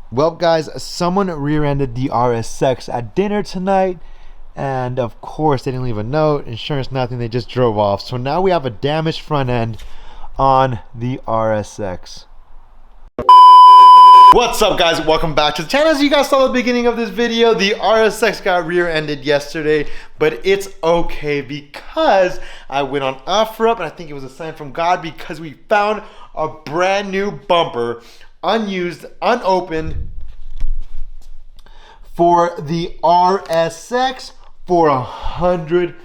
Well, guys, someone rear-ended the Rsx at dinner tonight, and of course they didn't leave a note, insurance, nothing. They just drove off. So now we have a damaged front end on the Rsx. What's up, guys? Welcome back to the channel. As you guys saw at the beginning of this video, the Rsx got rear-ended yesterday, but it's okay because I went on OfferUp, and I think it was a sign from God because we found a brand new bumper, unused, unopened, for the Rsx for $100.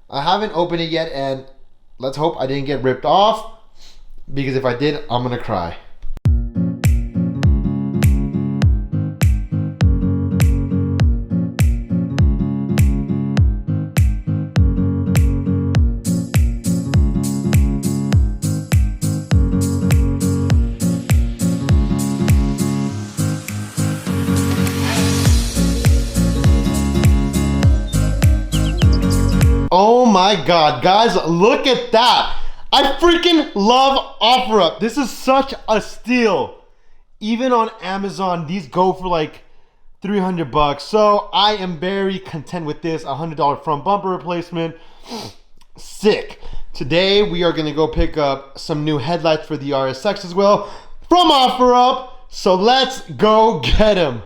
I haven't opened it yet, and let's hope I didn't get ripped off, because if I did, I'm gonna cry. Oh my God, guys, look at that. I freaking love OfferUp. This is such a steal. Even on Amazon, these go for like 300 bucks. So I am very content with this. $100 front bumper replacement. Sick. Today we are gonna go pick up some new headlights for the Rsx as well from OfferUp. So let's go get them.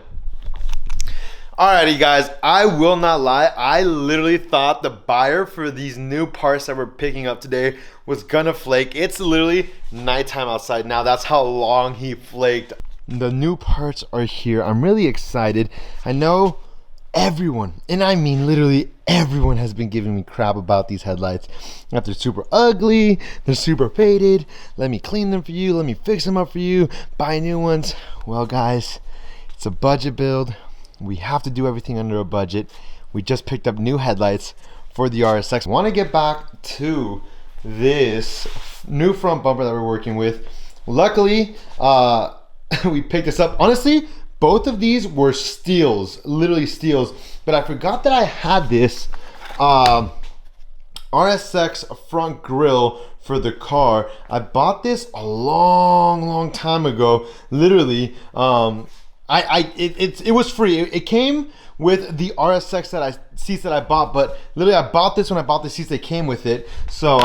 Alrighty, guys, I will not lie. I literally thought the buyer for these new parts that we're picking up today was gonna flake. It's literally nighttime outside now. That's how long he flaked. The new parts are here. I'm really excited. I know everyone, and I mean literally everyone, has been giving me crap about these headlights. That they're super ugly, they're super faded. Let me clean them for you. Let me fix them up for you. Buy new ones. Well, guys, it's a budget build. We have to do everything under a budget. We just picked up new headlights for the Rsx. I want to get back to this new front bumper that we're working with. Luckily, we picked this up. Honestly, both of these were steals, literally steals. But I forgot that I had this Rsx Front Grille for the car. I bought this a long time ago. Literally, it was free. It came with the Rsx seats that I bought, but literally I bought this when I bought the seats that came with it. So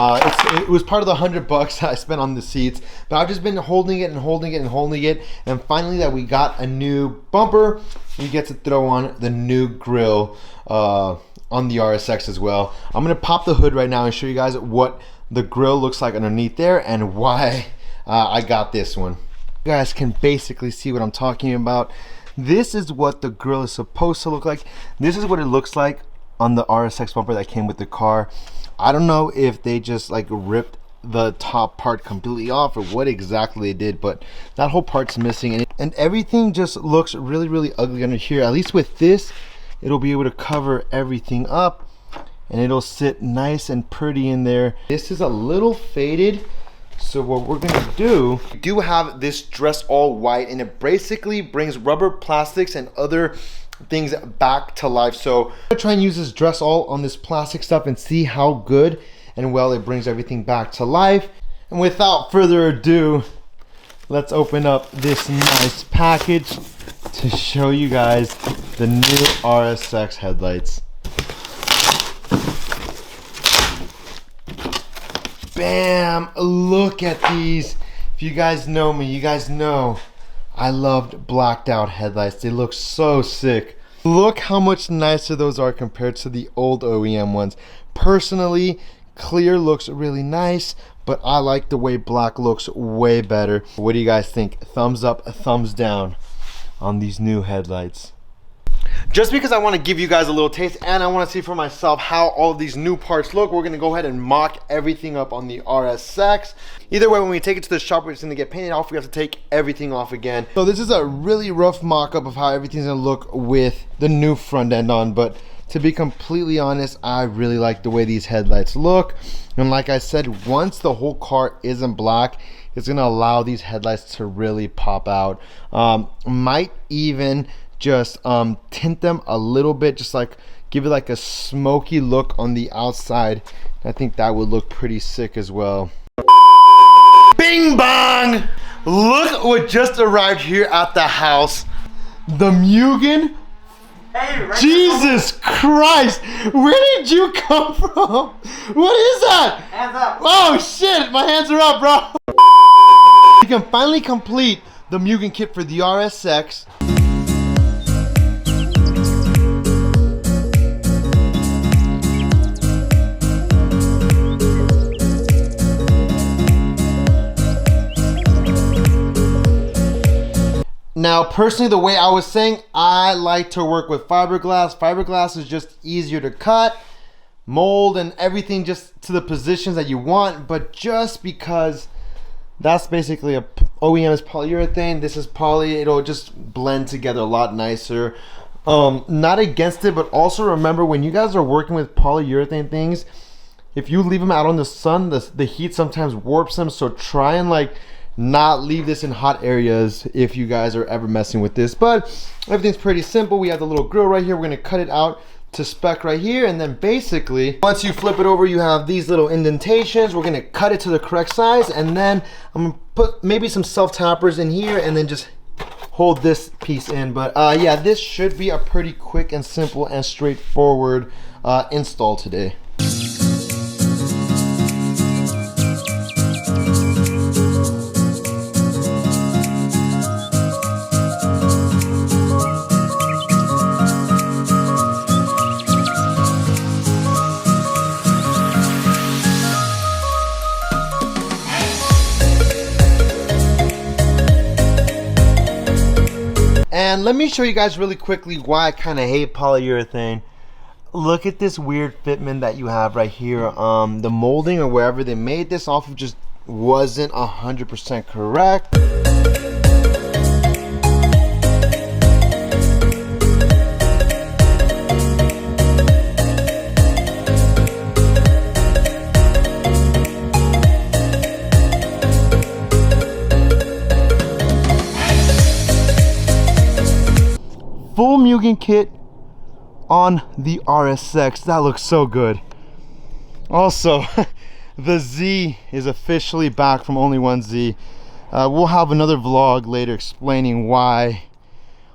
it was part of the $100 that I spent on the seats. But I've just been holding it and holding it and holding it, and finally that we got a new bumper, we get to throw on the new grille on the Rsx as well. I'm gonna pop the hood right now and show you guys what the grille looks like underneath there and why I got this one. You guys can basically see what I'm talking about. This is what the grille is supposed to look like. This is what it looks like on the Rsx bumper that came with the car. I don't know if they just like ripped the top part completely off or what exactly they did, but that whole part's missing, and everything just looks really ugly under here. At least with this, it'll be able to cover everything up and it'll sit nice and pretty in there. This is a little faded. So what we're gonna do, we do have this dress all white, and it basically brings rubber, plastics, and other things back to life. So I'm gonna try and use this dress all on this plastic stuff and see how good and well it brings everything back to life. And without further ado, let's open up this nice package to show you guys the new Rsx headlights. Bam! Look at these. If you guys know me, you guys know I loved blacked out headlights. They look so sick. Look how much nicer those are compared to the old OEM ones. Personally, clear looks really nice, but I like the way black looks way better. What do you guys think? Thumbs up, thumbs down on these new headlights. Just because I want to give you guys a little taste and I want to see for myself how all of these new parts look, we're going to go ahead and mock everything up on the Rsx. Either way, when we take it to the shop, it's going to get painted off. We have to take everything off again. So this is a really rough mock-up of how everything's going to look with the new front end on, but to be completely honest, I really like the way these headlights look. And like I said, once the whole car isn't black, it's going to allow these headlights to really pop out. Might even just tint them a little bit, just like give it like a smoky look on the outside. I think that would look pretty sick as well. Bing bong! look what just arrived here at the house. The Mugen. Hey, right. Jesus Christ! Where did you come from? What is that? Hands up. Oh shit! My hands are up, bro. You can finally complete the Mugen kit for the RSX. Now, personally, the way I was saying, I like to work with fiberglass. Fiberglass is just easier to cut, mold, and everything just to the positions that you want. But just because that's basically a OEM is polyurethane, this is poly, it'll just blend together a lot nicer. Not against it, but also remember when you guys are working with polyurethane things, if you leave them out on the sun, the heat sometimes warps them. So try and like not leave this in hot areas if you guys are ever messing with this. But everything's pretty simple. We have the little grill right here. We're gonna cut it out to spec right here, and then basically once you flip it over, you have these little indentations. We're gonna cut it to the correct size, and then I'm gonna put maybe some self tappers in here and then just hold this piece in. But yeah, this should be a pretty quick and simple and straightforward install today. And let me show you guys really quickly why I kind of hate polyurethane. Look at this weird fitment that you have right here. The molding or wherever they made this off of just wasn't 100% correct. Full Mugen kit on the RSX. That looks so good. Also, the Z is officially back from Only One Z. We'll have another vlog later explaining why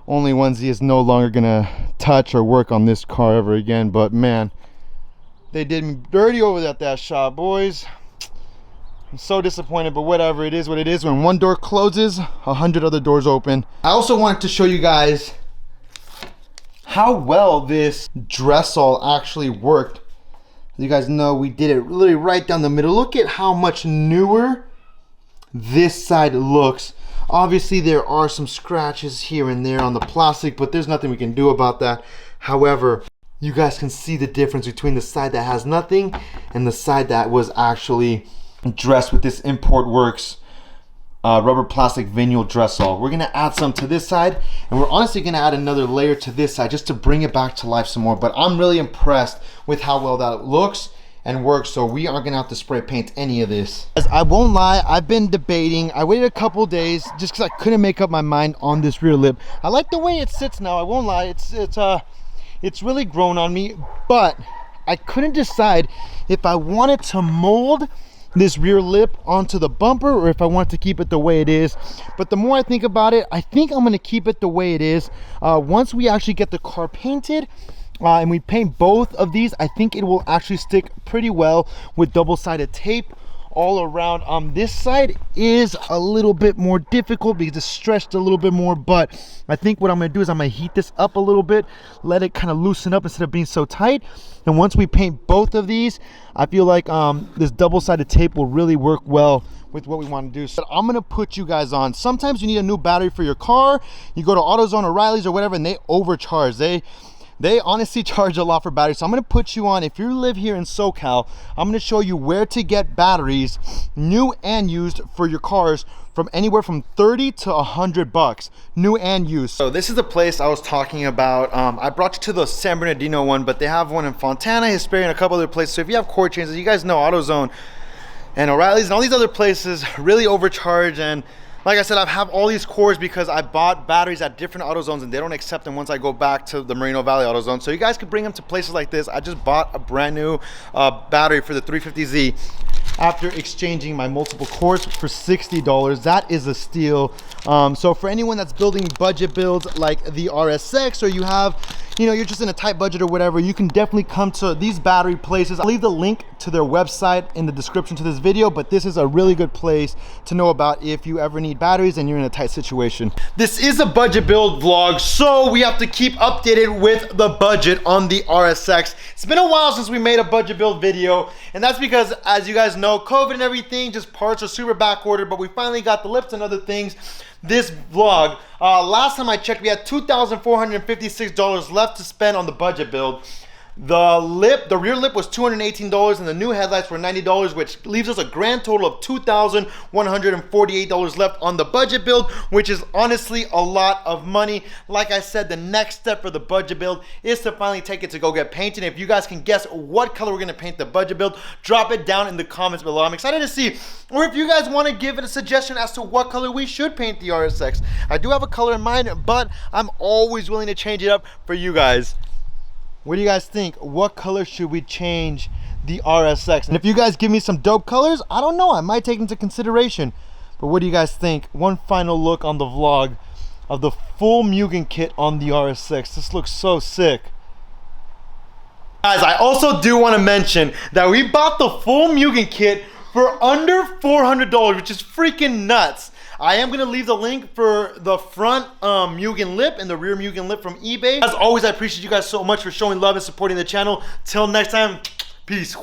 Only One Z is no longer gonna touch or work on this car ever again. But man, they did me dirty over at that shop, boys. I'm so disappointed, but whatever, it is what it is. When one door closes, 100 other doors open. I also wanted to show you guys how well this dressel actually worked. As you guys know, we did it literally right down the middle. Look at how much newer this side looks. Obviously, there are some scratches here and there on the plastic, but there's nothing we can do about that. However, you guys can see the difference between the side that has nothing and the side that was actually dressed with this Import Works rubber plastic vinyl dressel. We're gonna add some to this side, and we're honestly gonna add another layer to this side just to bring it back to life some more. But I'm really impressed with how well that looks and works, so we aren't gonna have to spray paint any of this. As I won't lie, I've been debating. I waited a couple days just because I couldn't make up my mind on this rear lip. I like the way it sits now, I won't lie. It's really grown on me, but I couldn't decide if I wanted to mold this rear lip onto the bumper or if I want to keep it the way it is. But the more I think about it, I think I'm going to keep it the way it is. Once we actually get the car painted and we paint both of these, I think it will actually stick pretty well with double-sided tape all around. This side is a little bit more difficult because it's stretched a little bit more, but I think what I'm going to do is I'm going to heat this up a little bit, let it kind of loosen up instead of being so tight. And once we paint both of these, I feel like this double-sided tape will really work well with what we want to do. So I'm going to put you guys on. Sometimes you need a new battery for your car. You go to AutoZone or Riley's or whatever, and they overcharge. They honestly charge a lot for batteries. So I'm gonna put you on, if you live here in SoCal, I'm gonna show you where to get batteries, new and used, for your cars from anywhere from 30 to 100 bucks, new and used. So this is the place I was talking about. I brought you to the San Bernardino one, but they have one in Fontana, Hesperia, and a couple other places. So if you have cord changes, you guys know AutoZone and O'Reilly's and all these other places really overcharge. And like I said, I have all these cords because I bought batteries at different AutoZones and they don't accept them once I go back to the Moreno Valley AutoZone. So you guys could bring them to places like this. I just bought a brand new battery for the 350Z after exchanging my multiple cores for $60. That is a steal. So for anyone that's building budget builds like the Rsx, or you have, you know, you're just in a tight budget or whatever, you can definitely come to these battery places. I'll leave the link to their website in the description to this video, but this is a really good place to know about if you ever need batteries and you're in a tight situation. This is a budget build vlog, so we have to keep updated with the budget on the Rsx. It's been a while since we made a budget build video, and that's because, as you guys know, COVID and everything, just parts are super back ordered, but we finally got the lips and other things. This vlog, last time I checked, we had $2,456 left to spend on the budget build. The rear lip was $218 and the new headlights were $90, which leaves us a grand total of $2,148 left on the budget build, which is honestly a lot of money. Like I said, the next step for the budget build is to finally take it to go get painted. If you guys can guess what color we're gonna paint the budget build, drop it down in the comments below. I'm excited to see, or if you guys want to give it a suggestion as to what color we should paint the Rsx. I do have a color in mind, but I'm always willing to change it up for you guys. What do you guys think? What color should we change the Rsx? And if you guys give me some dope colors, I don't know, I might take into consideration. But what do you guys think? One final look on the vlog of the full Mugen kit on the Rsx. This looks so sick. Guys, I also do want to mention that we bought the full Mugen kit for under $400, which is freaking nuts. I am gonna leave the link for the front Mugen lip and the rear Mugen lip from eBay. As always, I appreciate you guys so much for showing love and supporting the channel. Till next time, peace.